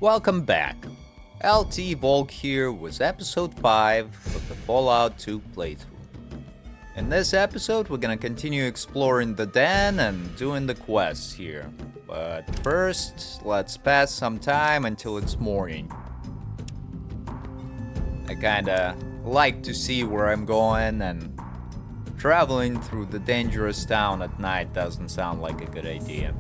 Welcome back. LT Volk here with episode 5 of the Fallout 2 playthrough. In this episode, we're gonna continue exploring the den and doing the quests here. But first, let's pass some time until it's morning. I kinda like to see where I'm going, and traveling through the dangerous town at night doesn't sound like a good idea.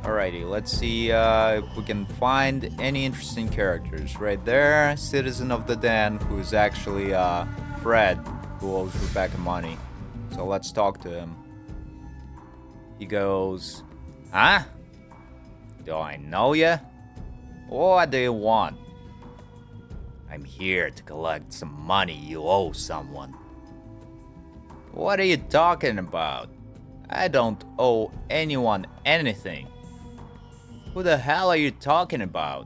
Alrighty, let's see if we can find any interesting characters. Right there, citizen of the den, who's actually Fred, who owes Rebecca money. So let's talk to him. He goes, "Huh? Do I know ya? What do you want?" "I'm here to collect some money you owe someone." "What are you talking about? I don't owe anyone anything." "Who the hell are you talking about?"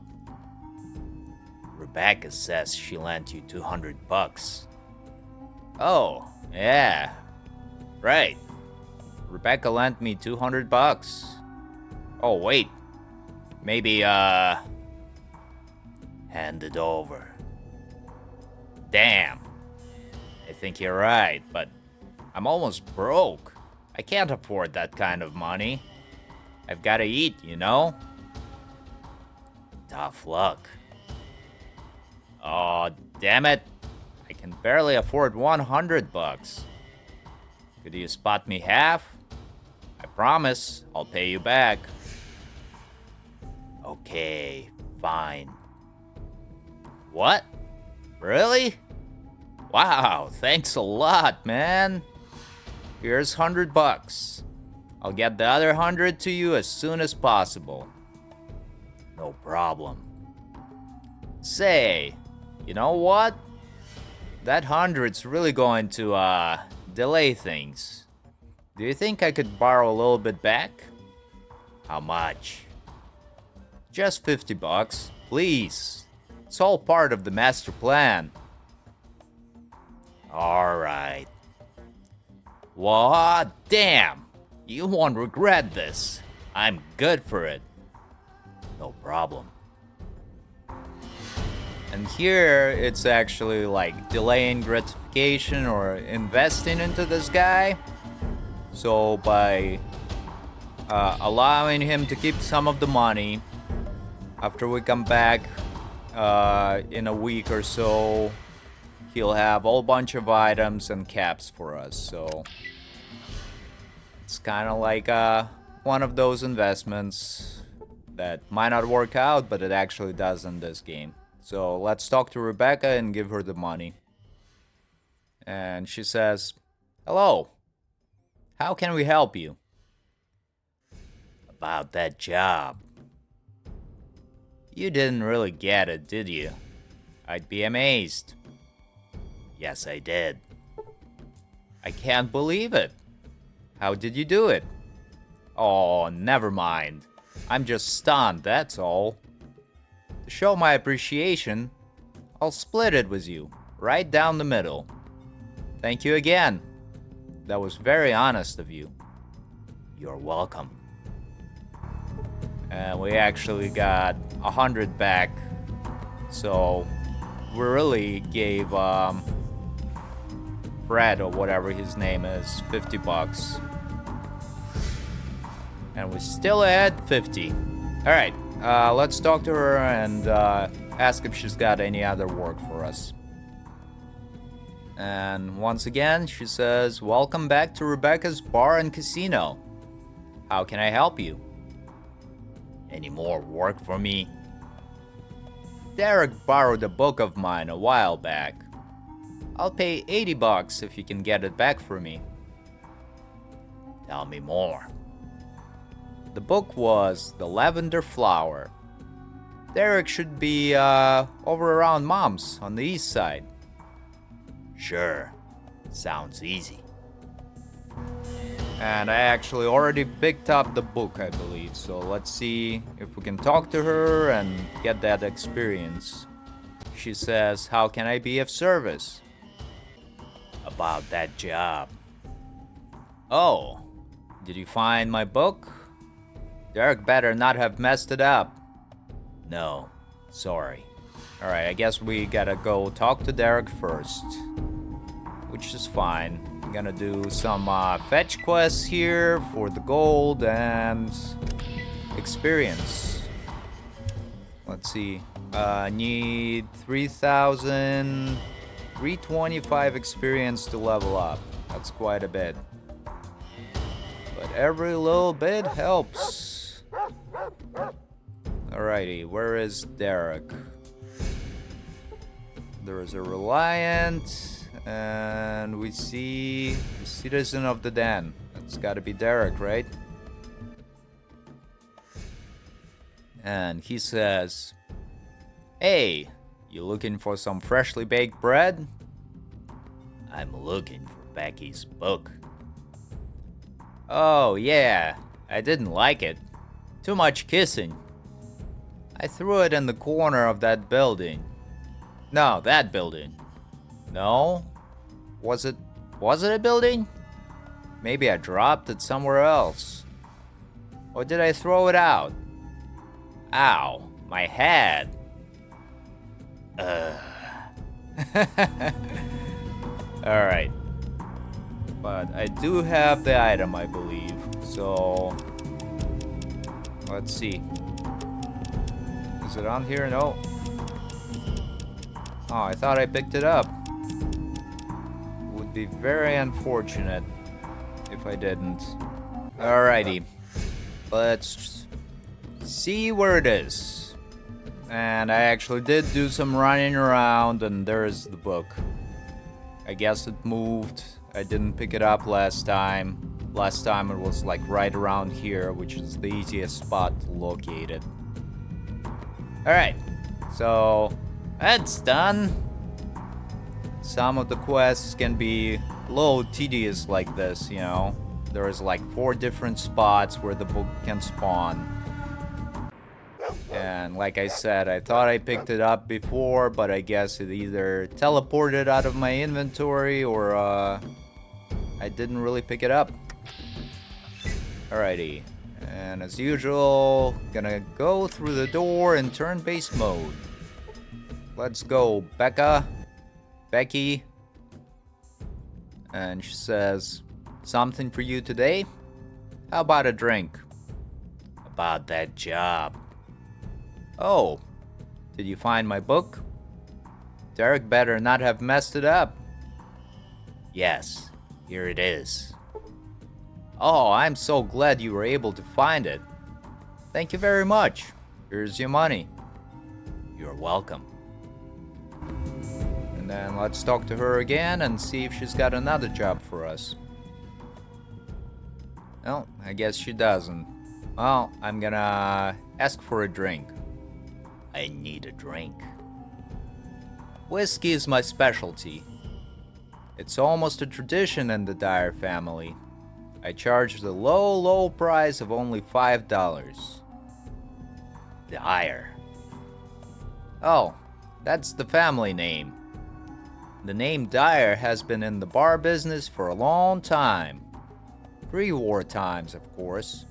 "Rebecca says she lent you $200. "Oh, yeah. Right. Rebecca lent me $200. "Oh, wait. Maybe, hand it over." "Damn. I think you're right, but I'm almost broke. I can't afford that kind of money. I've gotta eat, you know?" "Tough luck." "Oh, damn it. I can barely afford $100. Could you spot me half? I promise I'll pay you back." "Okay, fine." "What? Really? Wow, thanks a lot, man. Here's $100. I'll get the other 100 to you as soon as possible." "No problem." "Say, you know what? That 100's really going to, delay things. Do you think I could borrow a little bit back?" "How much?" "Just $50, please. It's all part of the master plan." "Alright." "What? Damn! You won't regret this. I'm good for it." "No problem." And here, it's actually like delaying gratification or investing into this guy. So by allowing him to keep some of the money, after we come back in a week or so, he'll have a whole bunch of items and caps for us. So it's kind of like one of those investments that might not work out, but it actually does in this game. So let's talk to Rebecca and give her the money. And she says, "Hello. How can we help you?" "About that job." "You didn't really get it, did you? I'd be amazed." "Yes, I did." "I can't believe it. How did you do it?" "Oh, never mind. I'm just stunned, that's all. To show my appreciation, I'll split it with you, right down the middle. Thank you again. That was very honest of you." "You're welcome." And we actually got 100 back. So we really gave Fred, or whatever his name is, $50. And we still had 50. Alright. Let's talk to her and ask if she's got any other work for us. And once again, she says, "Welcome back to Rebecca's Bar and Casino. How can I help you?" "Any more work for me?" "Derek borrowed a book of mine a while back. I'll pay $80 if you can get it back for me." "Tell me more." "The book was The Lavender Flower. Derek should be over around Mom's on the east side." "Sure. Sounds easy." And I actually already picked up the book, I believe. So let's see if we can talk to her and get that experience. She says, "How can I be of service?" "About that job." "Oh, did you find my book? Derek better not have messed it up." No, sorry. Alright, I guess we gotta go talk to Derek first. Which is fine. I'm gonna do some fetch quests here for the gold and experience. Let's see. Need 3,325 experience to level up. That's quite a bit. But every little bit helps. Alrighty, where is Derek? There is a Reliant, and we see the Citizen of the Den. That's gotta be Derek, right? And he says, "Hey, you looking for some freshly baked bread?" "I'm looking for Becky's book." "Oh, yeah, I didn't like it. Too much kissing. I threw it in the corner of that building." "No, that building." "No? Was it a building? Maybe I dropped it somewhere else. Or did I throw it out? Ow, my head." Alright. But I do have the item, I believe. So let's see. Is it on here? No. Oh, I thought I picked it up. Would be very unfortunate if I didn't. Alrighty. Let's see where it is. And I actually did do some running around, and there is the book. I guess it moved. I didn't pick it up last time. Last time it was like right around here, which is the easiest spot to locate it. Alright, so that's done. Some of the quests can be a little tedious like this, you know. There's like 4 different spots where the book can spawn. And like I said, I thought I picked it up before, but I guess it either teleported out of my inventory or I didn't really pick it up. Alrighty. And as usual, gonna go through the door in turn-based mode. Let's go, Becky. And she says, "Something for you today? How about a drink?" "About that job." "Oh, did you find my book? Derek better not have messed it up." "Yes, here it is." "Oh, I'm so glad you were able to find it. Thank you very much. Here's your money." "You're welcome." And then let's talk to her again and see if she's got another job for us. Well, I guess she doesn't. Well, I'm gonna ask for a drink. "I need a drink." "Whiskey is my specialty. It's almost a tradition in the Dyer family. I charge the low price of only $5. Dyer. Oh, that's the family name. The name Dyer has been in the bar business for a long time. Pre-war times, of course.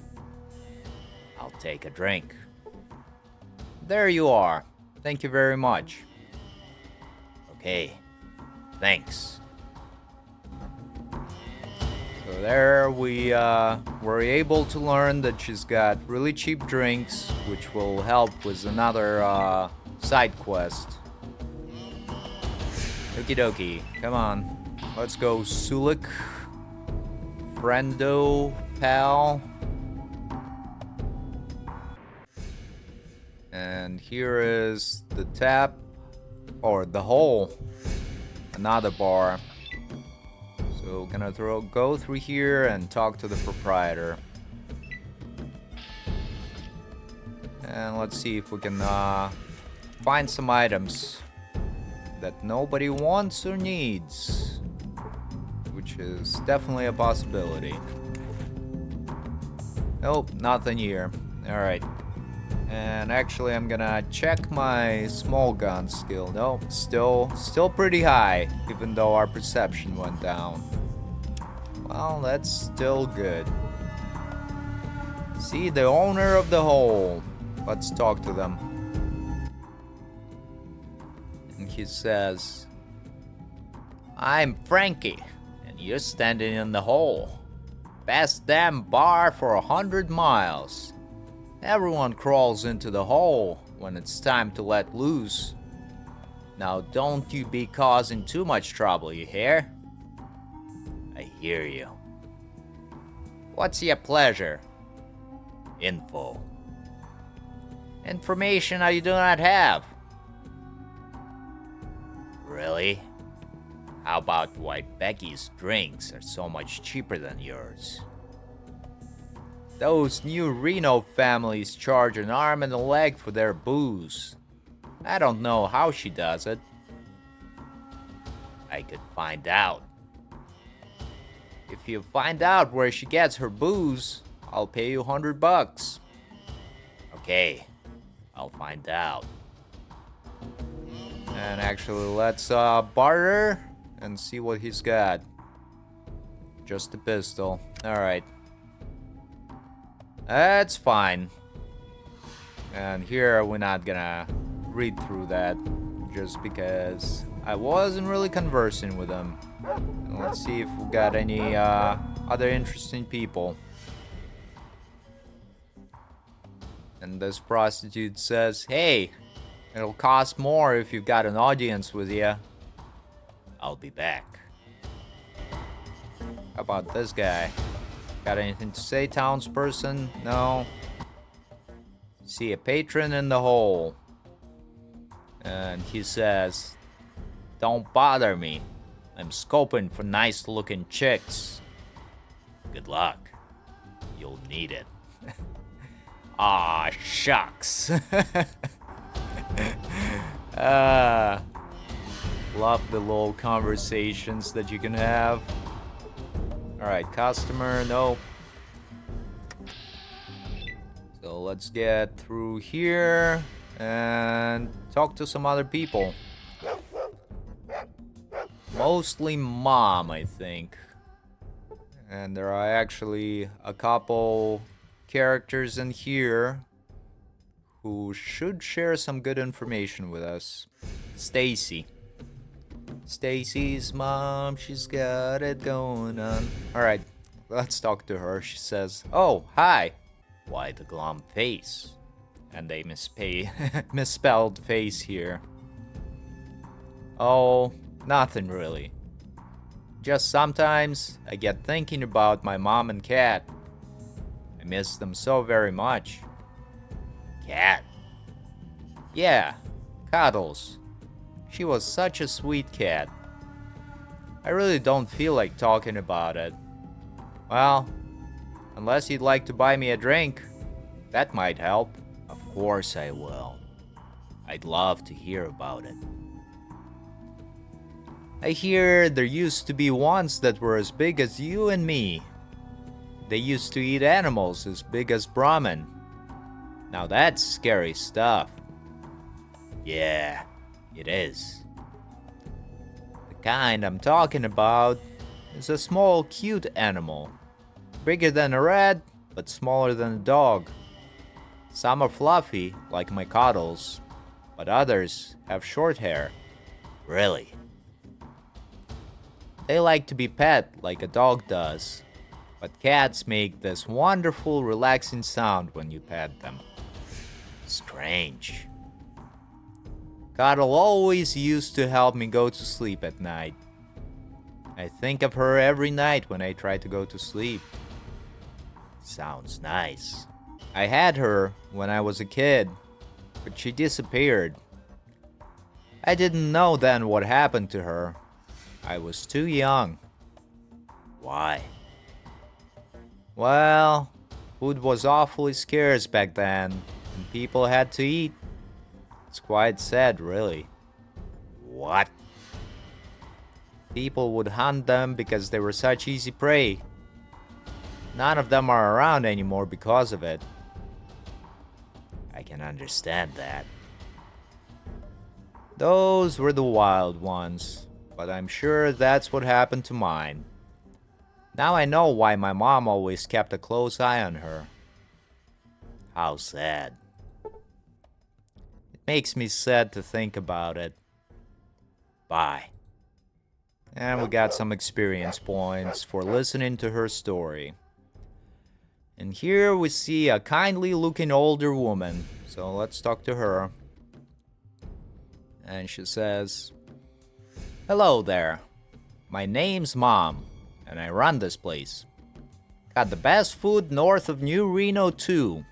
I'll take a drink." "There you are. Thank you very much." "Okay, thanks." So there we were able to learn that she's got really cheap drinks, which will help with another side quest. Okie dokie, come on. Let's go, Sulik. Friendo, pal. And here is the tap, or the hole. Another bar. So gonna go through here and talk to the proprietor. And let's see if we can find some items that nobody wants or needs, which is definitely a possibility. Nope, nothing here. Alright. And actually I'm gonna check my small gun skill. Nope, still pretty high, even though our perception went down. Well, that's still good. See, the owner of the hole. Let's talk to them. And he says, I'm Frankie, and you're standing in the hole. Best damn bar for 100 miles. Everyone crawls into the hole when it's time to let loose. Now don't you be causing too much trouble, you hear? I hear you. What's your pleasure? Info. Information I do not have. Really? How about why Becky's drinks are so much cheaper than yours? Those new Reno families charge an arm and a leg for their booze. I don't know how she does it. I could find out. If you find out where she gets her booze, I'll pay you $100. Okay, I'll find out. And actually, let's barter and see what he's got. Just a pistol. Alright. That's fine. And here we're not gonna read through that just because I wasn't really conversing with him. And let's see if we got any other interesting people. And this prostitute says, hey, it'll cost more if you've got an audience with you. I'll be back. How about this guy? Got anything to say, townsperson? No. See a patron in the hole. And he says, don't bother me. I'm scoping for nice looking chicks. Good luck. You'll need it. Aw, shucks. Love the little conversations that you can have. Alright, customer, no. So let's get through here and talk to some other people. Mostly mom, I think. And there are actually a couple characters in here who should share some good information with us. Stacy. Stacy's mom, she's got it going on. Alright, let's talk to her. She says, oh, hi. Why the glum face? And they misspelled face here. Oh, nothing really. Just sometimes I get thinking about my mom and cat. I miss them so very much. Cat? Yeah, Cuddles. She was such a sweet cat. I really don't feel like talking about it. Well, unless you'd like to buy me a drink, that might help. Of course I will. I'd love to hear about it. I hear there used to be ones that were as big as you and me. They used to eat animals as big as Brahmin. Now that's scary stuff. Yeah, it is. The kind I'm talking about is a small, cute animal. Bigger than a rat, but smaller than a dog. Some are fluffy, like my Cuddles, but others have short hair. Really? They like to be pet like a dog does, but cats make this wonderful, relaxing sound when you pet them. Strange. Cuddle always used to help me go to sleep at night. I think of her every night when I try to go to sleep. Sounds nice. I had her when I was a kid, but she disappeared. I didn't know then what happened to her. I was too young. Why? Well, food was awfully scarce back then, and people had to eat. It's quite sad, really. What? People would hunt them because they were such easy prey. None of them are around anymore because of it. I can understand that. Those were the wild ones, but I'm sure that's what happened to mine. Now I know why my mom always kept a close eye on her. How sad. It makes me sad to think about it. by. And we got some experience points for listening to her story. And here we see a kindly looking older woman. So let's talk to her. And she says, "Hello there. My name's Mom, and I run this place. Got the best food north of New Reno, too.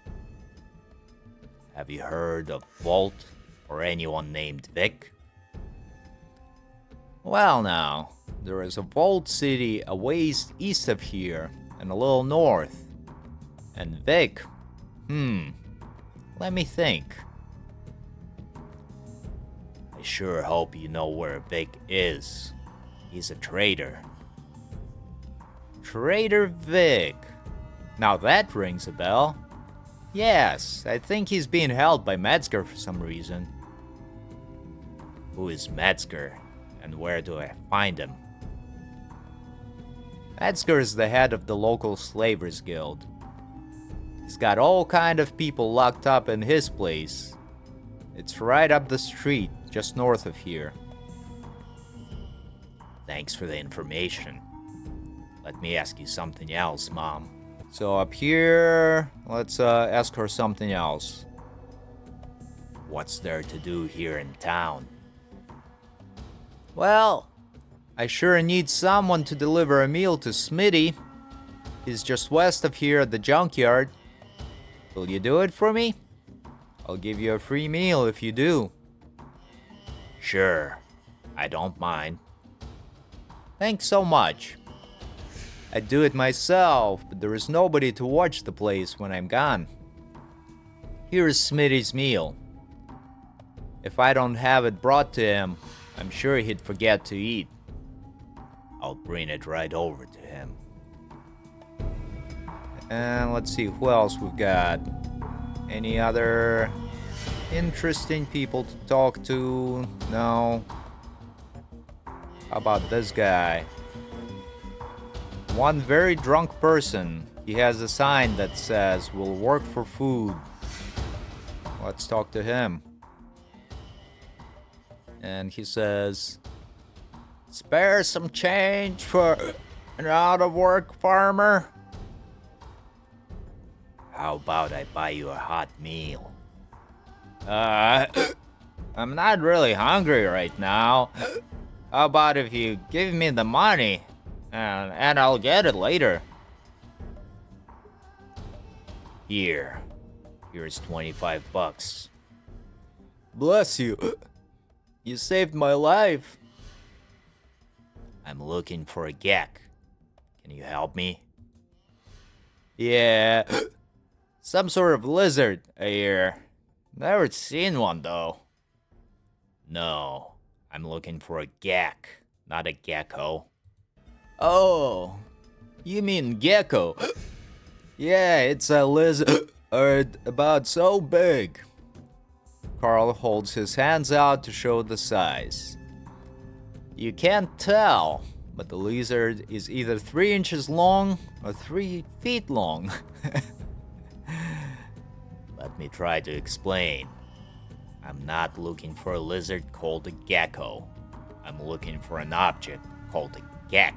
Have you heard of Walt or anyone named Vic?" "Well, now, there is a Vault City a ways east of here and a little north. And Vic, let me think. I sure hope you know where Vic is. He's a traitor." Trader Vic. Now that rings a bell. Yes, I think he's being held by Metzger for some reason. Who is Metzger, and where do I find him? Metzger is the head of the local slavers guild. He's got all kind of people locked up in his place. It's right up the street, just north of here. Thanks for the information. Let me ask you something else, Mom. So up here, let's ask her something else. What's there to do here in town? Well, I sure need someone to deliver a meal to Smitty. He's just west of here at the junkyard. Will you do it for me? I'll give you a free meal if you do. Sure, I don't mind. Thanks so much. I'd do it myself, but there is nobody to watch the place when I'm gone. Here is Smitty's meal. If I don't have it brought to him, I'm sure he'd forget to eat. I'll bring it right over to him. And let's see who else we've got. Any other interesting people to talk to? No. How about this guy? One very drunk person. He has a sign that says, "We'll work for food." Let's talk to him. And he says, "Spare some change for an out-of-work farmer?" How about I buy you a hot meal? I'm not really hungry right now. How about if you give me the money, and I'll get it later? Here's 25 bucks. Bless you. You saved my life. I'm looking for a gek. Can you help me? Yeah. Some sort of lizard, I hear. Never seen one, though. No, I'm looking for a gek, not a gecko. Oh, you mean gecko? Yeah, it's a lizard about so big. Carl holds his hands out to show the size. You can't tell, but the lizard is either 3 inches long or 3 feet long. Let me try to explain. I'm not looking for a lizard called a gecko. I'm looking for an object called a gek.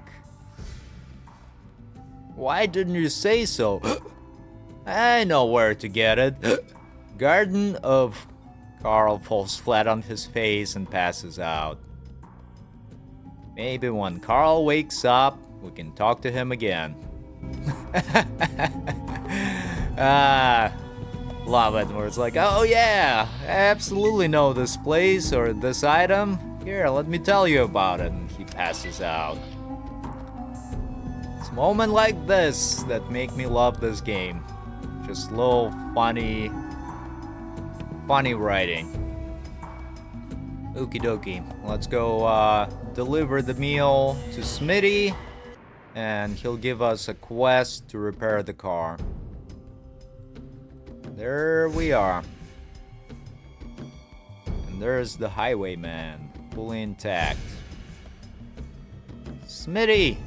Why didn't you say so? I know where to get it. Garden of... Carl falls flat on his face and passes out. Maybe when Carl wakes up, we can talk to him again. Love it, where it's like, oh yeah, I absolutely know this place or this item. Here, let me tell you about it. And he passes out. It's a moment like this that make me love this game. Just little funny writing. Okie dokie. Let's go deliver the meal to Smitty, and he'll give us a quest to repair the car. There we are. And there's the highwayman, fully intact. Smitty!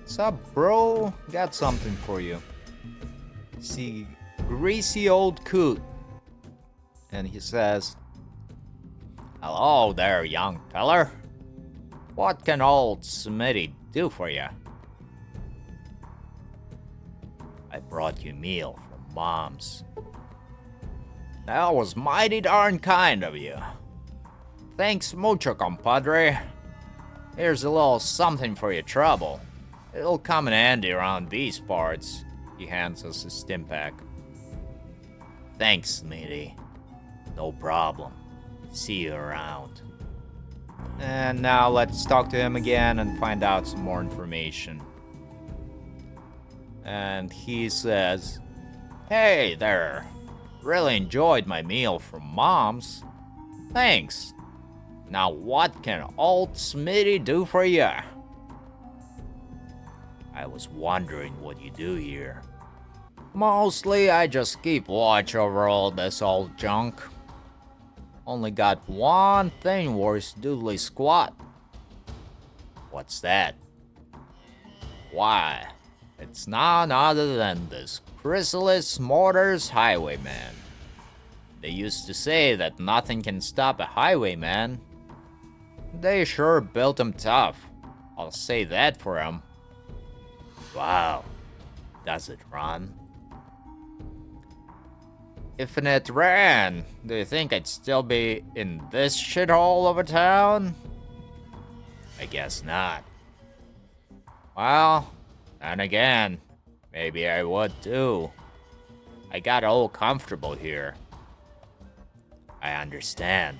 What's up, bro? Got something for you. See, greasy old coot. And he says, hello there, young feller. What can old Smitty do for you? I brought you a meal from Mom's. That was mighty darn kind of you. Thanks mucho, compadre. Here's a little something for your trouble. It'll come in handy around these parts. He hands us a stim pack. Thanks, Smitty. No problem. See you around. And now let's talk to him again and find out some more information. And he says, Hey there. Really enjoyed my meal from Mom's. Thanks. Now what can old Smitty do for you? I was wondering what you do here. Mostly I just keep watch over all this old junk. Only got one thing worth doodly squat. What's that? Why, it's none other than this Chrysalis Motors Highwayman. They used to say that nothing can stop a highwayman. They sure built him tough. I'll say that for him. Wow, does it run? If it ran, do you think I'd still be in this shithole of a town? I guess not. Well, then again, maybe I would too. I got all comfortable here. I understand.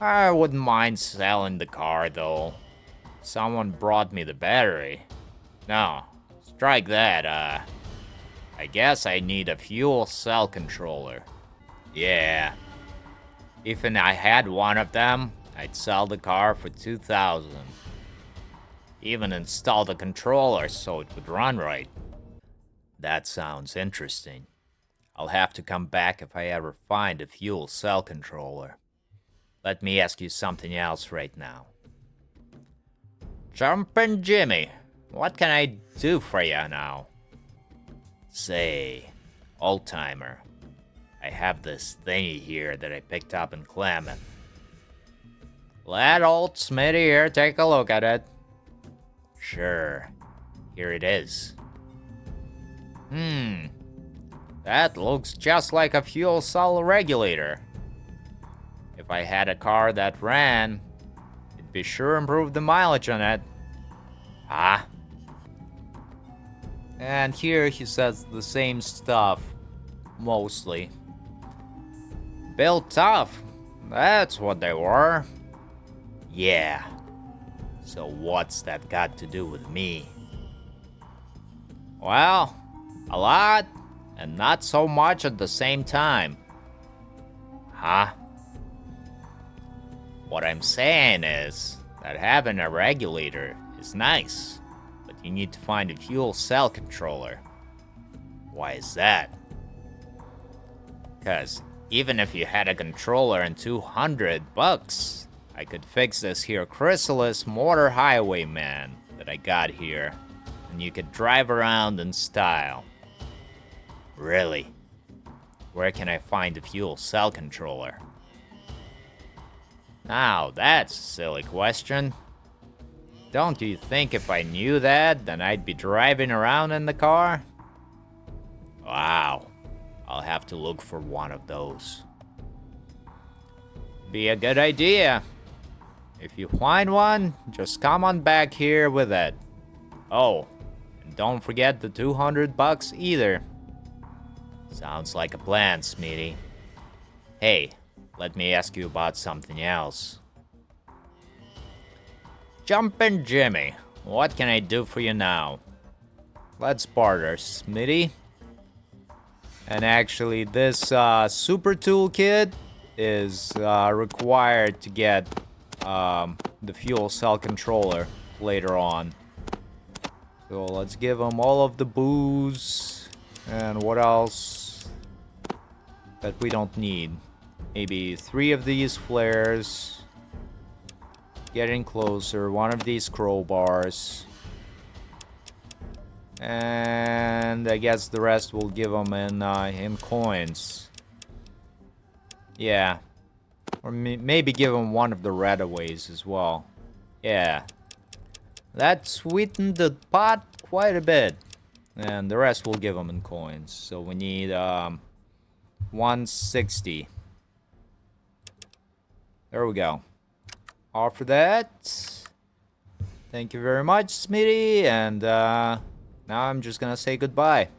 I wouldn't mind selling the car though. Someone brought me the battery. No, strike that, I guess I need a fuel cell controller. Yeah. If I had one of them, I'd sell the car for $2,000. Even install the controller so it would run right. That sounds interesting. I'll have to come back if I ever find a fuel cell controller. Let me ask you something else right now. Jumpin' Jimmy, what can I do for you now? Say, old-timer, I have this thingy here that I picked up in Klamath. Let old Smitty here take a look at it. Sure, here it is. That looks just like a fuel cell regulator. If I had a car that ran, it'd be sure improve the mileage on it. Huh? And here he says the same stuff, mostly. Built tough, that's what they were. Yeah. So what's that got to do with me? Well, a lot, and not so much at the same time. Huh? What I'm saying is that having a regulator is nice. You need to find a fuel cell controller. Why is that? Cause even if you had a controller and $200, I could fix this here Chrysalis Motor Highwayman that I got here, and you could drive around in style. Really? Where can I find a fuel cell controller? Now that's a silly question. Don't you think if I knew that, then I'd be driving around in the car? Wow, I'll have to look for one of those. Be a good idea. If you find one, just come on back here with it. Oh, and don't forget the $200 either. Sounds like a plan, Smitty. Hey, let me ask you about something else. Jumpin' Jimmy, what can I do for you now? Let's barter, Smitty. And actually, this super toolkit is required to get the fuel cell controller later on. So let's give him all of the booze. And what else that we don't need? Maybe 3 of these flares. Getting closer, one of these crowbars. And I guess the rest will give them in coins. Yeah. Or maybe give him one of the radaways as well. Yeah. That sweetened the pot quite a bit. And the rest we'll give him in coins. So we need 160. There we go. Offer that. Thank you very much, Smitty. And now I'm just gonna say goodbye.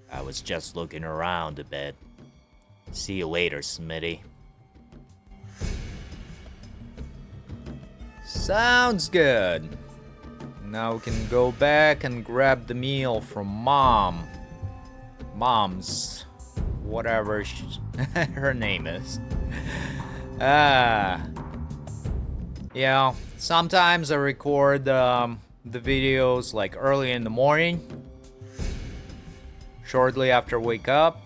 I was just looking around a bit. See you later, Smitty. Sounds good. Now we can go back and grab the meal from Mom. Mom's. Whatever her name is. Yeah, sometimes I record the videos like early in the morning. Shortly after I wake up.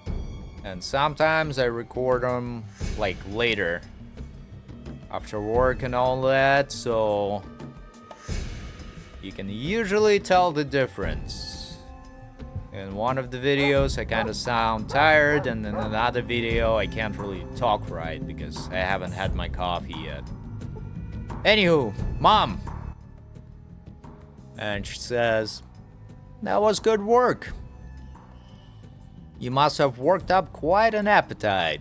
And sometimes I record them like later. After work and all that, so you can usually tell the difference. In one of the videos I kind of sound tired, and in another video I can't really talk right because I haven't had my coffee yet. Anywho, Mom! And she says, that was good work. You must have worked up quite an appetite.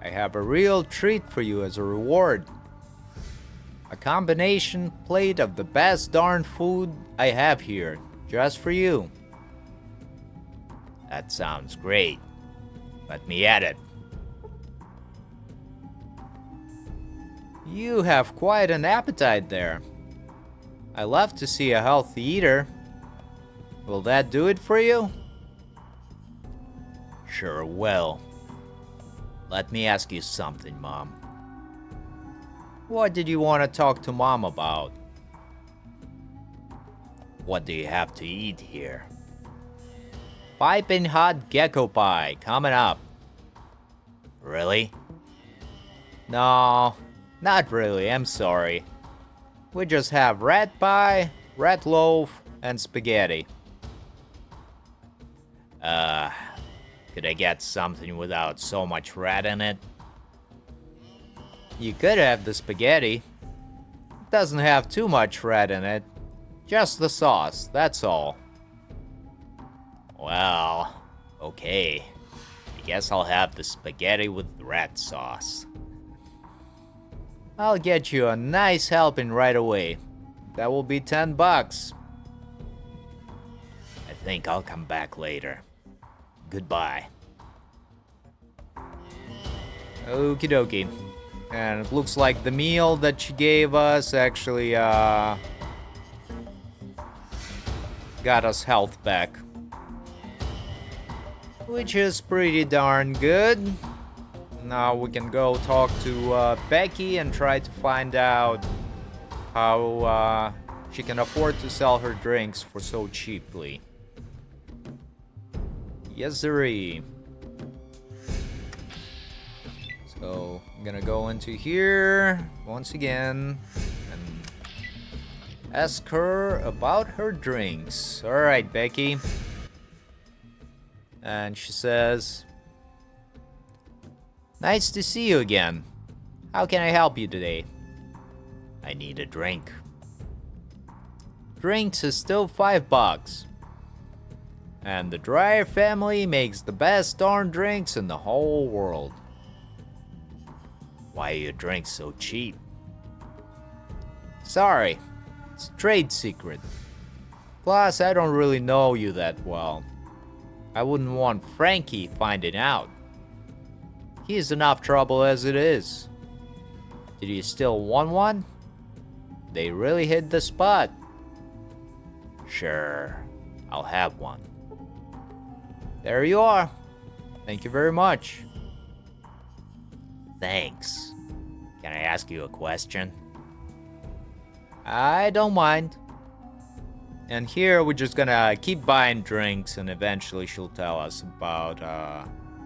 I have a real treat for you as a reward. A combination plate of the best darn food I have here, just for you. That sounds great. Let me at it. You have quite an appetite there. I love to see a healthy eater. Will that do it for you? Sure will. Let me ask you something, Mom. What did you want to talk to Mom about? What do you have to eat here? Piping hot gecko pie, coming up. Really? No, not really, I'm sorry. We just have rat pie, rat loaf, and spaghetti. Could I get something without so much rat in it? You could have the spaghetti. It doesn't have too much rat in it. Just the sauce, that's all. Well, okay. I guess I'll have the spaghetti with rat sauce. I'll get you a nice helping right away. That will be $10. I think I'll come back later. Goodbye. Okie dokie. And it looks like the meal that she gave us actually got us health back. Which is pretty darn good. Now we can go talk to Becky and try to find out how she can afford to sell her drinks for so cheaply. Yes, sirree. So I'm gonna go into here once again and ask her about her drinks. Alright, Becky. And she says, nice to see you again. How can I help you today? I need a drink. Drinks is still $5. And the Dryer family makes the best darn drinks in the whole world. Why are your drinks so cheap? Sorry, it's a trade secret. Plus, I don't really know you that well. I wouldn't want Frankie finding out. He's enough trouble as it is. Did you still want one? They really hit the spot. Sure, I'll have one. There you are. Thank you very much. Thanks. Can I ask you a question? I don't mind. And here we're just gonna keep buying drinks and eventually she'll tell us about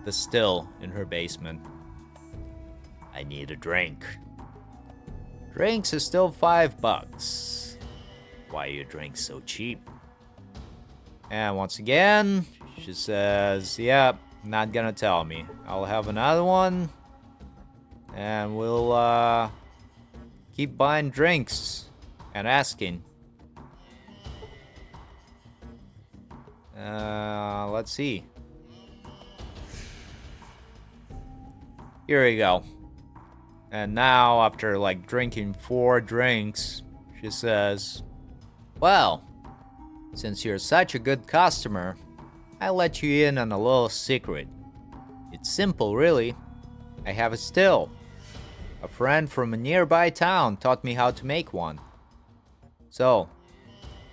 the still in her basement. I need a drink. Drinks is still $5. Why are your drinks so cheap? And once again, she says, yep, not gonna tell me. I'll have another one And we'll keep buying drinks and asking. Let's see. Here we go. And now, after like drinking 4 drinks, she says, well, since you're such a good customer, I'll let you in on a little secret. It's simple, really. I have a still. A friend from a nearby town taught me how to make one. So,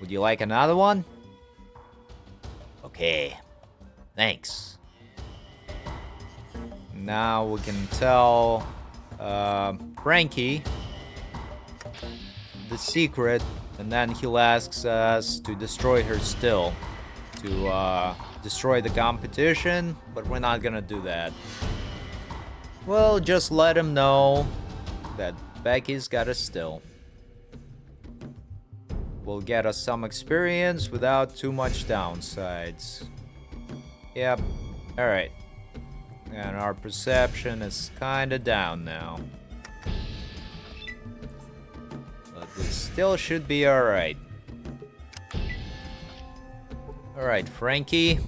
would you like another one? Okay, thanks. Now we can tell Frankie the secret, and then he'll ask us to destroy her still, to destroy the competition, but we're not gonna do that. We'll just let him know that Becky's got a still. Will get us some experience without too much downsides. Yep, alright. And our perception is kinda down now. But we still should be alright. Alright, Frankie.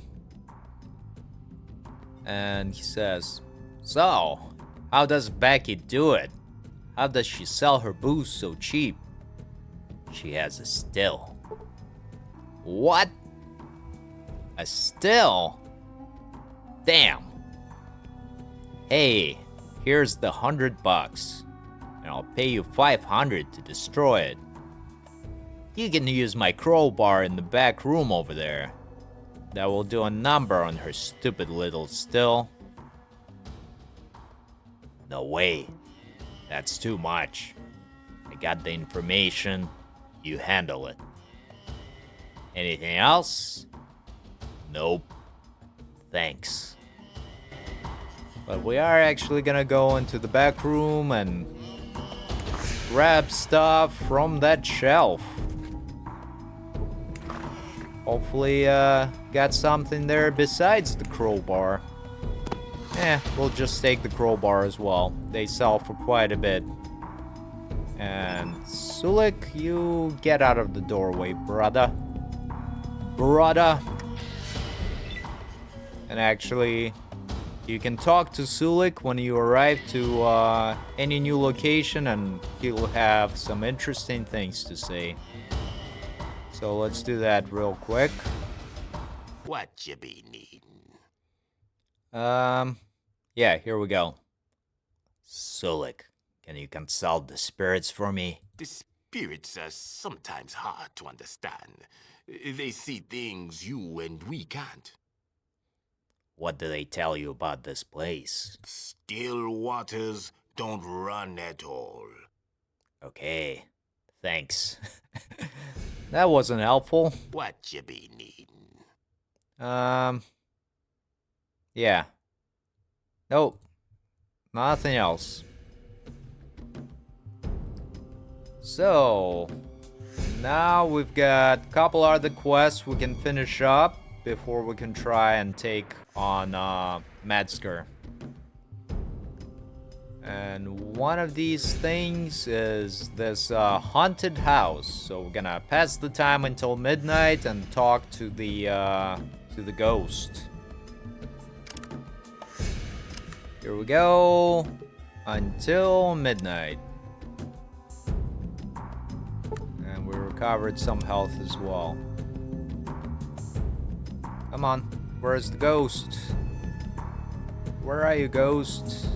And he says, so, how does Becky do it? How does she sell her booze so cheap? She has a still. What? A still? Damn. Hey, here's the $100, and I'll pay you $500 to destroy it. You can use my crowbar in the back room over there. That will do a number on her stupid little still. No way. That's too much. I got the information. You handle it. Anything else? Nope. Thanks. But we are actually gonna go into the back room and grab stuff from that shelf. Hopefully, got something there besides the crowbar. We'll just take the crowbar as well. They sell for quite a bit. And Sulik, you get out of the doorway, brother. Brother. And actually, you can talk to Sulik when you arrive to any new location, and he'll have some interesting things to say. So let's do that real quick. What you be needing? Yeah, here we go. Sulik, can you consult the spirits for me? The spirits are sometimes hard to understand. They see things you and we can't. What do they tell you about this place? Still waters don't run at all. Okay, thanks. That wasn't helpful. What you be needing? Yeah. Nope. Nothing else. So, now we've got a couple other quests we can finish up before we can try and take on Metzger. And one of these things is this haunted house. So we're gonna pass the time until midnight and talk to the ghost. Here we go. Until midnight. And we recovered some health as well. Come on. Where's the ghost? Where are you, ghost?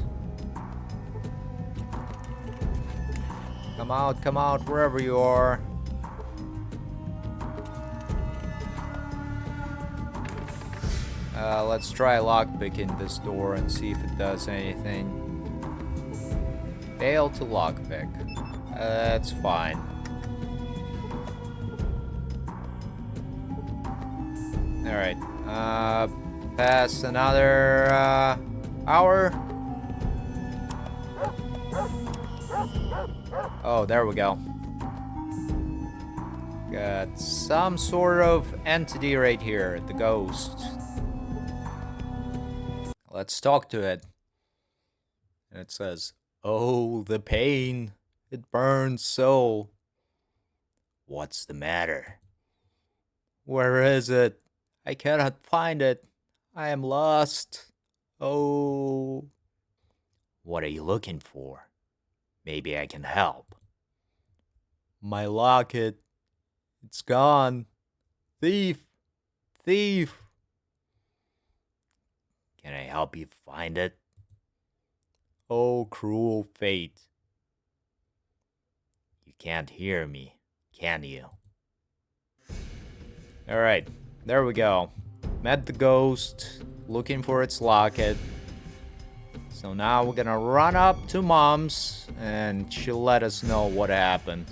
Come out, wherever you are. Let's try lockpicking this door and see if it does anything. Fail to lockpick. That's fine. Alright. Pass another hour. Oh, there we go. Got some sort of entity right here, the ghost. Let's talk to it. And it says, Oh, the pain. It burns so. What's the matter? Where is it? I cannot find it. I am lost. Oh. What are you looking for? Maybe I can help. My locket. It's gone. Thief! Thief! Can I help you find it? Oh, cruel fate. You can't hear me, can you? Alright, there we go. Met the ghost, looking for its locket. So now we're gonna run up to Mom's, and she'll let us know what happened.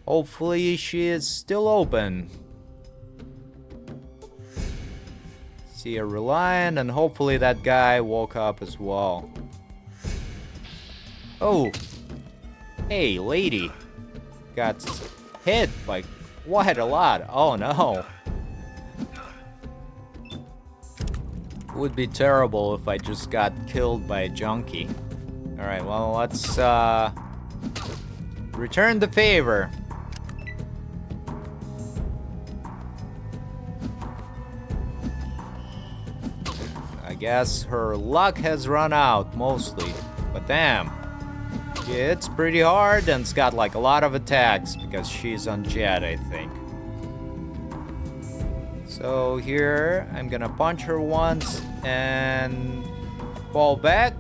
Hopefully she is still open. See her reliant, and hopefully that guy woke up as well. Oh! Hey, lady! Got hit by quite a lot. Oh no! It would be terrible if I just got killed by a junkie. Alright, well, let's return the favor. I guess her luck has run out, mostly. But damn. She hits pretty hard and it's got like a lot of attacks because she's on jet, I think. So here, I'm gonna punch her once and fall back.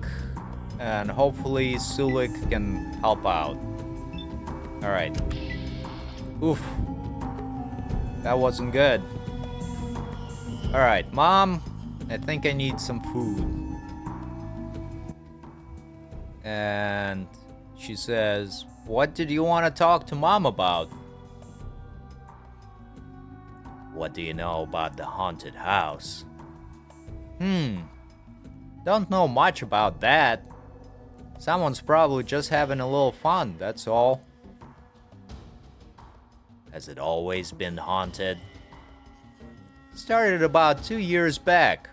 And hopefully Sulik can help out. Alright. Oof. That wasn't good. Alright, Mom. I think I need some food. And she says, what did you want to talk to Mom about? What do you know about the haunted house? Don't know much about that. Someone's probably just having a little fun, that's all. Has it always been haunted? Started about 2 years back.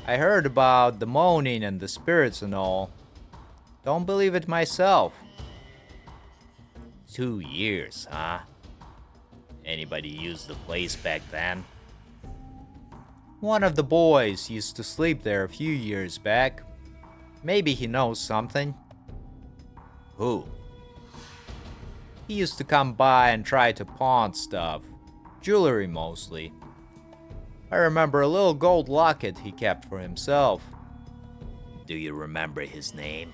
I heard about the moaning and the spirits and all. Don't believe it myself. 2 years, huh? Anybody use the place back then? One of the boys used to sleep there a few years back. Maybe he knows something. Who? He used to come by and try to pawn stuff. Jewelry mostly. I remember a little gold locket he kept for himself. Do you remember his name?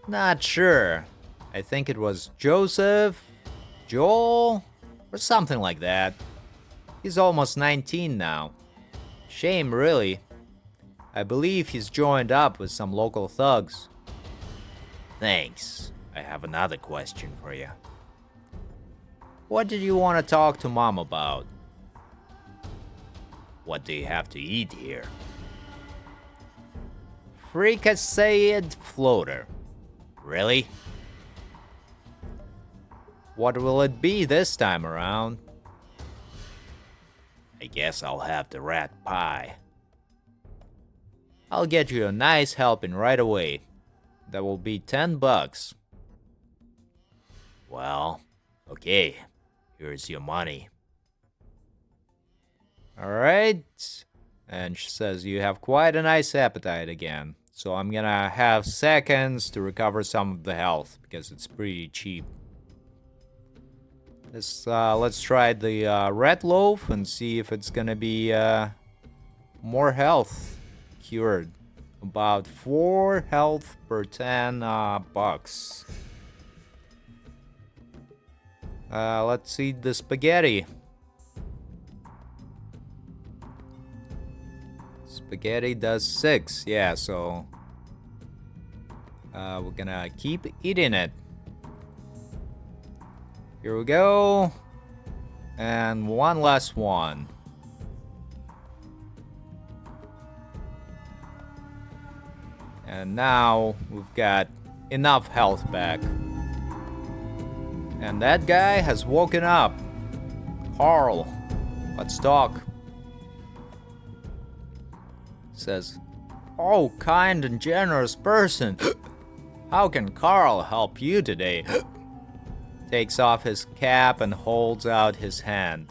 Not sure. I think it was Joseph, Joel, or something like that. He's almost 19 now. Shame, really. I believe he's joined up with some local thugs. Thanks. I have another question for you. What did you want to talk to Mom about? What do you have to eat here? Fricasseed floater. Really? What will it be this time around? I guess I'll have the rat pie. I'll get you a nice helping right away. That will be $10. Well, okay. Here's your money. Alright. And she says you have quite a nice appetite again. So I'm gonna have seconds to recover some of the health because it's pretty cheap. Let's try the red loaf and see if it's gonna be more health cured. About 4 health per 10 bucks. Let's eat the spaghetti. Spaghetti does 6, yeah, so we're gonna keep eating it. Here we go. And one last one. And now we've got enough health back. And that guy has woken up. Carl, let's talk. Says, Oh, kind and generous person. How can Carl help you today? Takes off his cap and holds out his hand.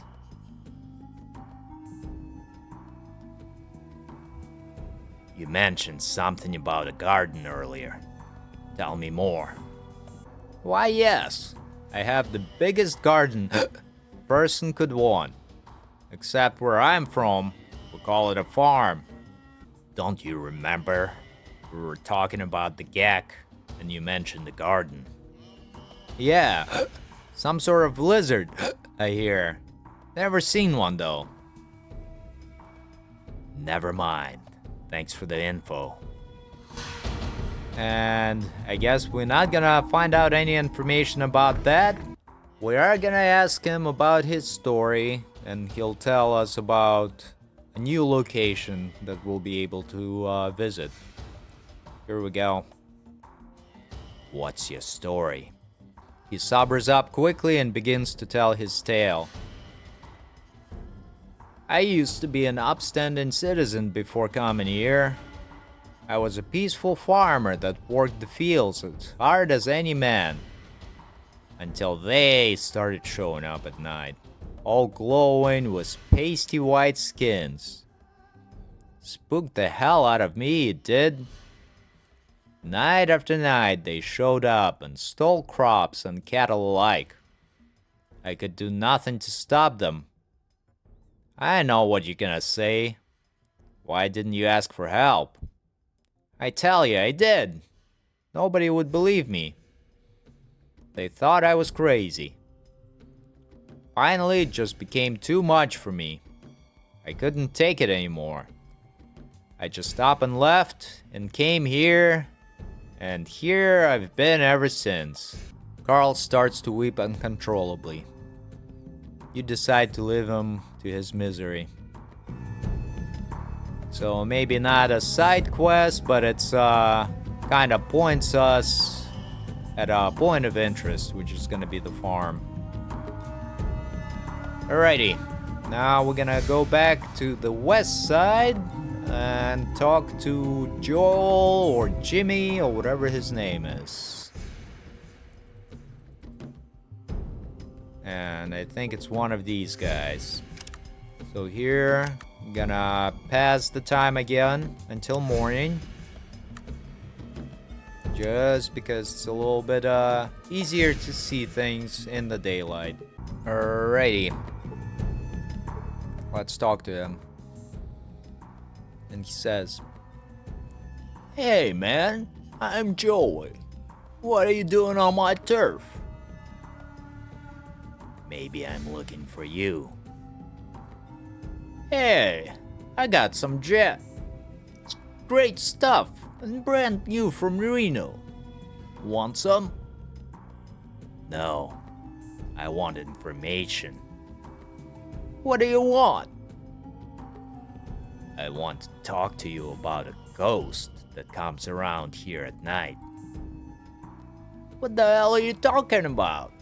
You mentioned something about a garden earlier. Tell me more. Why, yes. I have the biggest garden a person could want. Except where I'm from, we call it a farm. Don't you remember? We were talking about the gek, and you mentioned the garden. Yeah, some sort of lizard, I hear. Never seen one, though. Never mind. Thanks for the info. And I guess we're not gonna find out any information about that. We are gonna ask him about his story, and he'll tell us about a new location that we'll be able to visit. Here we go. What's your story? He sobers up quickly and begins to tell his tale. I used to be an upstanding citizen before coming here. I was a peaceful farmer that worked the fields as hard as any man. Until they started showing up at night, all glowing with pasty white skins. Spooked the hell out of me, it did. Night after night they showed up and stole crops and cattle alike. I could do nothing to stop them. I know what you're gonna say. Why didn't you ask for help? I tell you, I did. Nobody would believe me. They thought I was crazy. Finally, it just became too much for me. I couldn't take it anymore. I just up and left and came here, and here I've been ever since. Carl starts to weep uncontrollably. You decide to leave him to his misery. So maybe not a side quest, but it's kind of points us at a point of interest, which is gonna be the farm. Alrighty, now we're gonna go back to the west side and talk to Joel or Jimmy or whatever his name is. And I think it's one of these guys. So here, I'm gonna pass the time again until morning. Just because it's a little bit easier to see things in the daylight. Alrighty. Let's talk to him. And he says, Hey man, I'm Joey. What are you doing on my turf? Maybe I'm looking for you. Hey, I got some jet. It's great stuff and brand new from Reno. Want some? No, I want information. What do you want? I want to talk to you about a ghost that comes around here at night. What the hell are you talking about?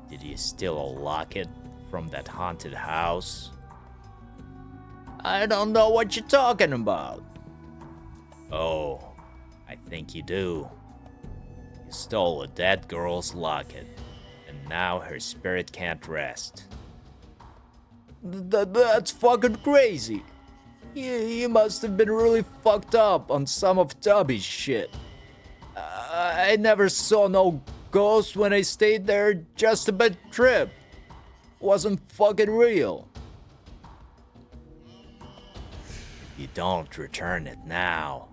Did you steal a locket from that haunted house? I don't know what you're talking about. Oh, I think you do. You stole a dead girl's locket, and now her spirit can't rest. That's fucking crazy. You must have been really fucked up on some of Tubby's shit. I never saw no ghost when I stayed there, just a bad trip. Wasn't fucking real. If you don't return it now,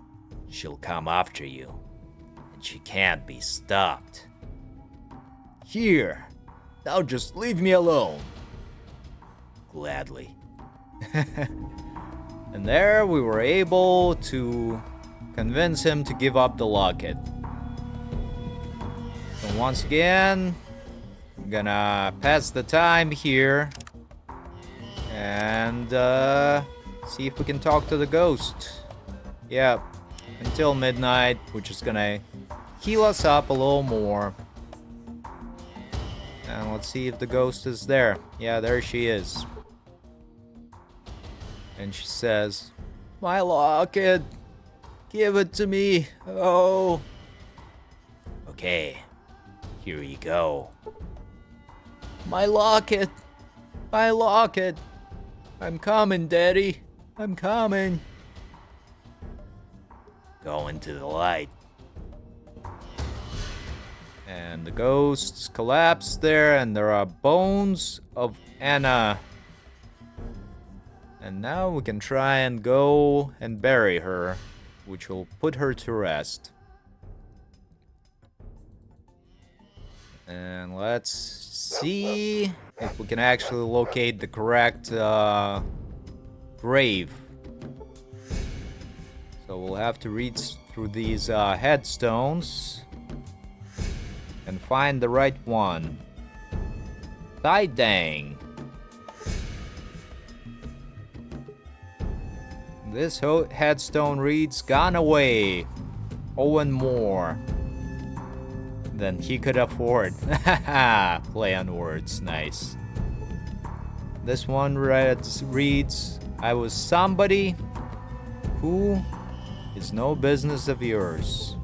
she'll come after you, and she can't be stopped. Here, now just leave me alone. Gladly. And there we were able to convince him to give up the locket. So once again, I'm gonna pass the time here and see if we can talk to the ghost. Yeah, until midnight, which is gonna heal us up a little more. And let's see if the ghost is there. Yeah, there she is. And she says, My locket. Give it to me. Oh. Okay. Here you go. My locket. My locket. I'm coming, Daddy. I'm coming. Go into the light. And the ghosts collapse there, and there are bones of Anna. And now we can try and go and bury her, which will put her to rest. And let's see if we can actually locate the correct grave. So we'll have to read through these headstones and find the right one. Tai dang. This headstone reads, "Gone away, Owen Moore." Than he could afford. Play on words, nice. This one reads, "I was somebody who is no business of yours."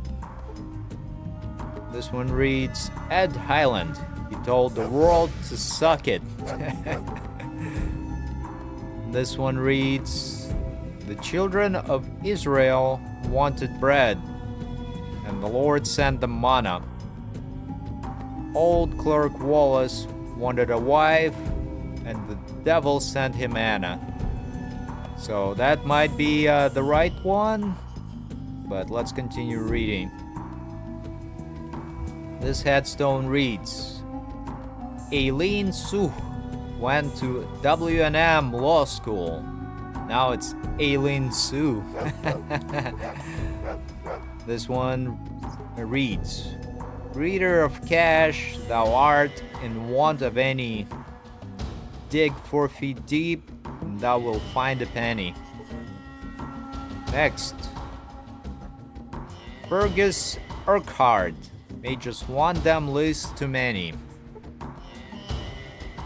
This one reads, "Ed Highland. He told the world to suck it." This one reads, "The children of Israel wanted bread, and the Lord sent them manna. Old Clerk Wallace wanted a wife, and the devil sent him Anna." So that might be the right one, but let's continue reading. This headstone reads, "Aileen Sue went to W&M Law School." Now it's Aileen Sue. This one reads, "Reader of cash, thou art in want of any. Dig 4 feet deep, and thou wilt find a penny." Next, Fergus Urquhart made just one damn list too many.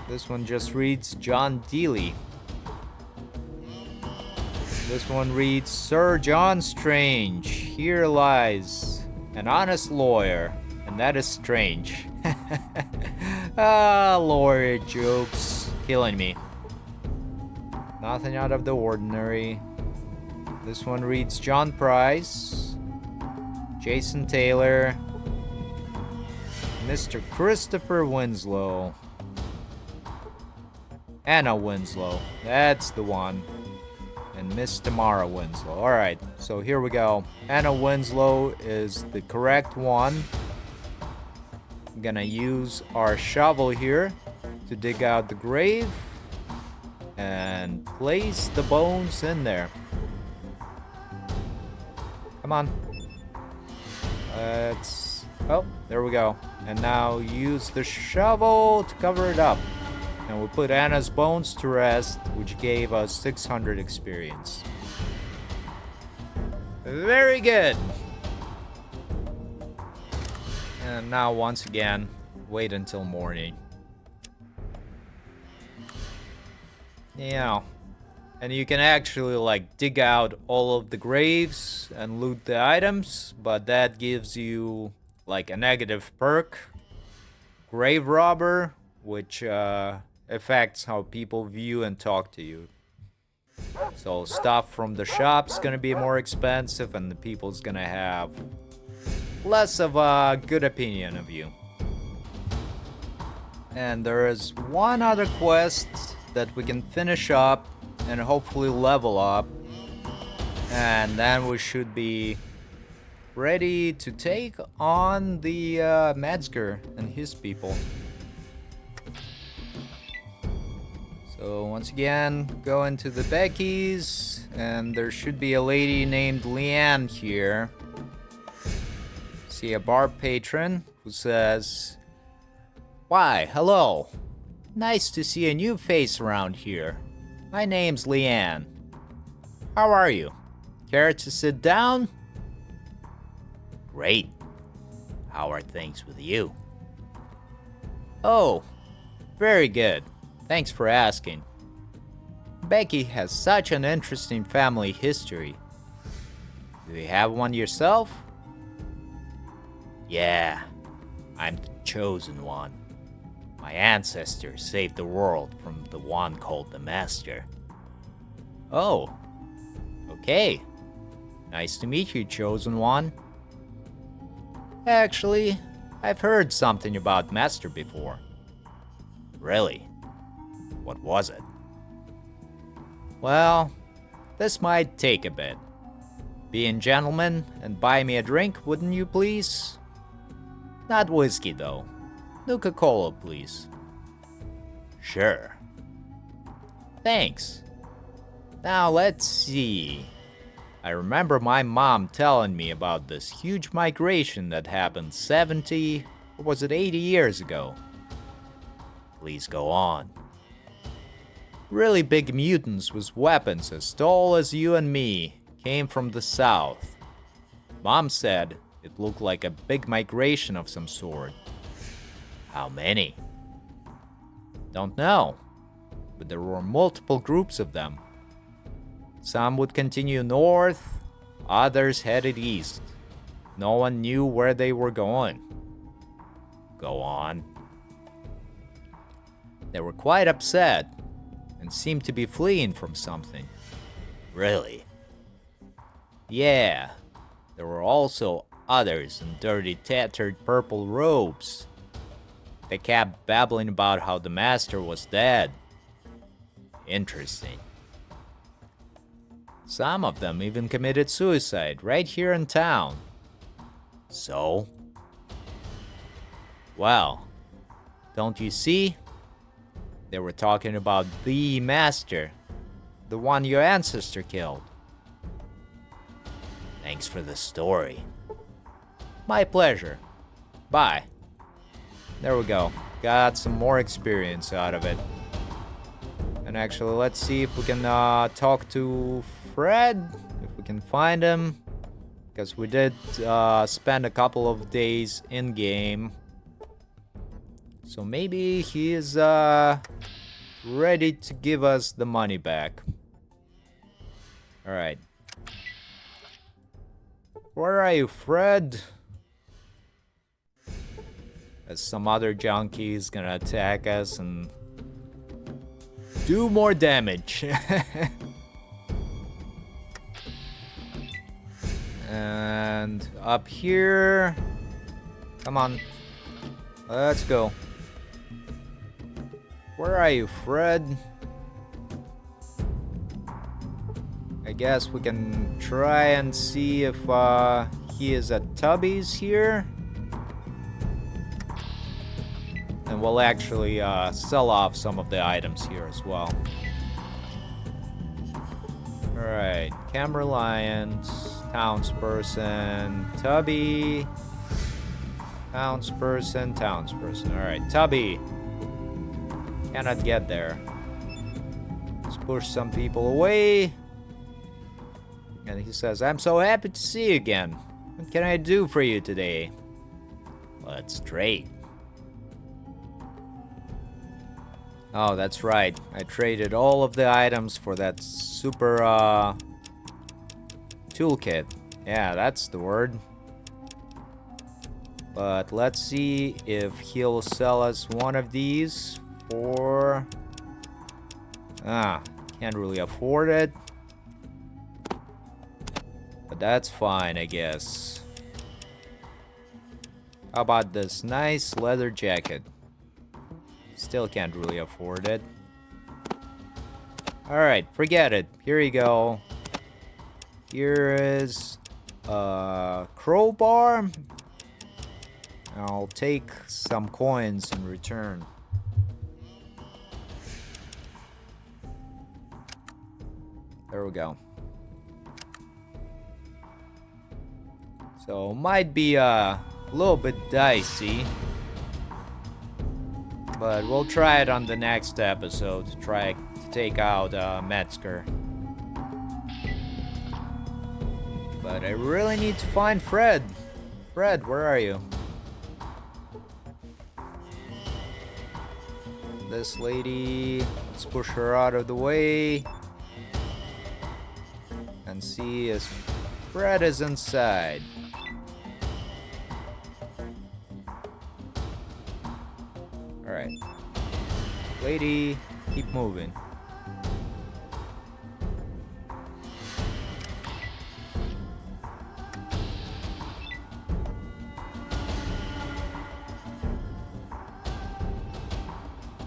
This one just reads, John Dealey. This one reads, "Sir John Strange, here lies an honest lawyer, and that is strange." Lawyer jokes killing me. Nothing out of the ordinary. This one reads, "John Price, Jason Taylor, Mr. Christopher Winslow, Anna Winslow." That's the one. And Miss Tamara Winslow. Alright, so here we go. Anna Winslow is the correct one. I'm gonna use our shovel here to dig out the grave and place the bones in there. Come on. Oh, there we go. And now use the shovel to cover it up. And we'll put Anna's bones to rest, which gave us 600 experience. Very good. And now once again, wait until morning. Yeah. And you can actually like dig out all of the graves and loot the items, but that gives you like a negative perk. Grave Robber, which affects how people view and talk to you. So stuff from the shop's gonna be more expensive, and the people's gonna have less of a good opinion of you. And there is one other quest that we can finish up and hopefully level up, and then we should be ready to take on the Metzger and his people. So once again, go into the Becky's, and there should be a lady named Leanne here. See a bar patron who says, "Why, hello. Nice to see a new face around here. My name's Leanne. How are you? Care to sit down?" "Great. How are things with you?" "Oh, very good. Thanks for asking. Becky has such an interesting family history. Do you have one yourself? Yeah, I'm the Chosen One. My ancestors saved the world from the one called the Master. Oh, okay. Nice to meet you, Chosen One. Actually, I've heard something about Master before. Really? What was it? Well, this might take a bit. Be a gentleman and buy me a drink, wouldn't you please? Not whiskey though. Nuka-Cola, please. Sure. Thanks. Now let's see. I remember my mom telling me about this huge migration that happened 70, or was it 80 years ago? Please go on. Really big mutants with weapons as tall as you and me came from the south. Mom said it looked like a big migration of some sort. How many? Don't know, but there were multiple groups of them. Some would continue north, others headed east. No one knew where they were going. Go on. They were quite upset and seemed to be fleeing from something. Really? Yeah, there were also others in dirty, tattered purple robes. They kept babbling about how the master was dead. Interesting. Some of them even committed suicide right here in town. So? Well, don't you see? They were talking about the master, the one your ancestor killed. Thanks for the story. My pleasure. Bye. There we go. Got some more experience out of it. And actually, let's see if we can talk to Fred, if we can find him. Because we did spend a couple of days in game. So maybe he is ready to give us the money back. Alright. Where are you, Fred? As some other junkie is gonna attack us and do more damage. And up here. Come on. Let's go. Where are you, Fred? I guess we can try and see if he is at Tubby's here. And we'll actually sell off some of the items here as well. Alright, Cam Reliant, Townsperson, Tubby, Townsperson. Alright, Tubby. Cannot get there. Let's push some people away. And he says, I'm so happy to see you again. What can I do for you today? Let's trade. Oh, that's right. I traded all of the items for that super toolkit. Yeah, that's the word. But let's see if he'll sell us one of these for... can't really afford it. But that's fine, I guess. How about this nice leather jacket? Still can't really afford it. Alright, forget it. Here you go. Here is a crowbar. I'll take some coins in return. There we go. So, might be a little bit dicey. But we'll try it on the next episode to try to take out Metzger. But I really need to find Fred. Fred, where are you? This lady, let's push her out of the way. and see if Fred is inside. Alright. Lady, keep moving.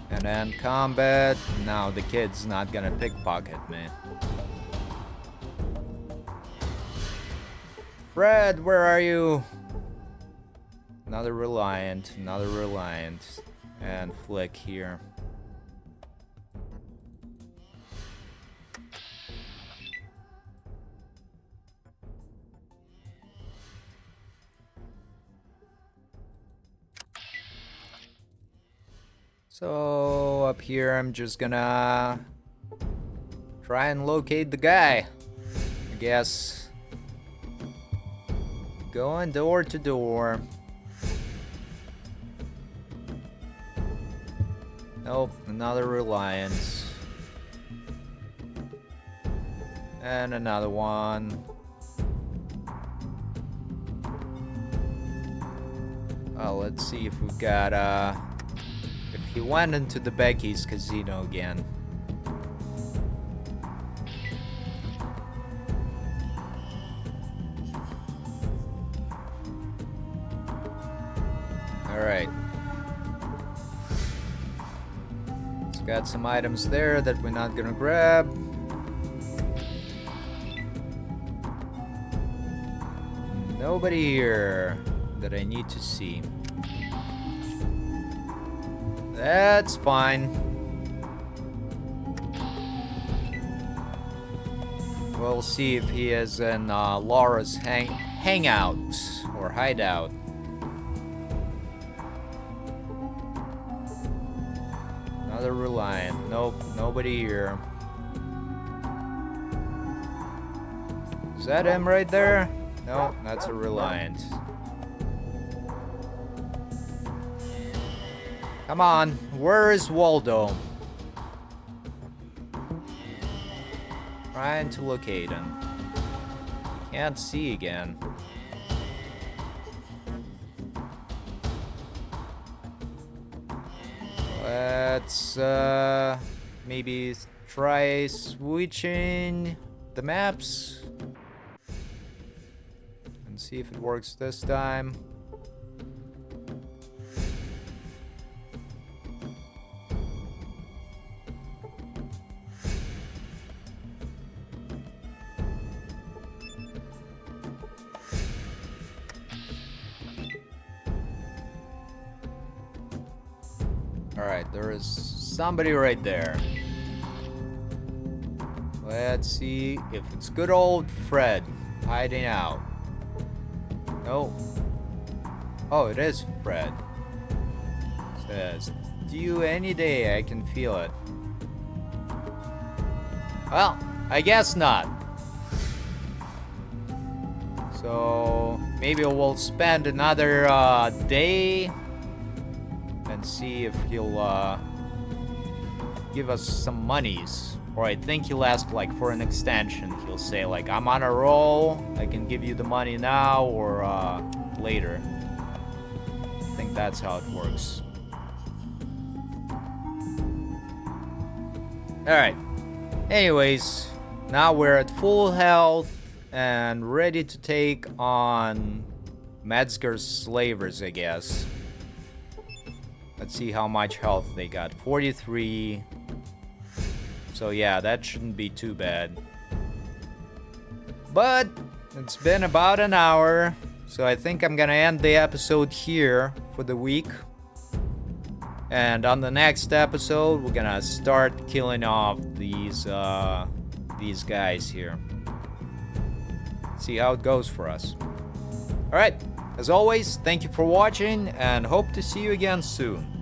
And then combat. Now the kid's not gonna pickpocket me. Fred, where are you? Another Reliant, and Flick here. So up here I'm just gonna try and locate the guy, I guess. Going door to door. Nope, another Reliance. And another one. Well, let's see if we've got if he went into the Becky's casino again. Alright. It's got some items there that we're not gonna grab. Nobody here that I need to see. That's fine. We'll see if he is in Laura's hangout or hideout. Another Reliant. Nope, nobody here. Is that him right there? No, that's a Reliant. Come on, where is Waldo? Trying to locate him. Can't see again. Let's maybe try switching the maps and see if it works this time. Alright, there is somebody right there. Let's see if it's good old Fred hiding out. No. Oh, it is Fred. Says, due any day, I can feel it. Well, I guess not. So, maybe we'll spend another day and see if he'll give us some monies. Or I think he'll ask like for an extension. He'll say like, I'm on a roll, I can give you the money now or later. I think that's how it works. Alright. Anyways, now we're at full health and ready to take on Metzger's slavers, I guess. Let's see how much health they got. 43. So yeah, that shouldn't be too bad. But it's been about an hour, so I think I'm gonna end the episode here for the week. And on the next episode, we're gonna start killing off these guys here. See how it goes for us. Alright, as always, thank you for watching and hope to see you again soon.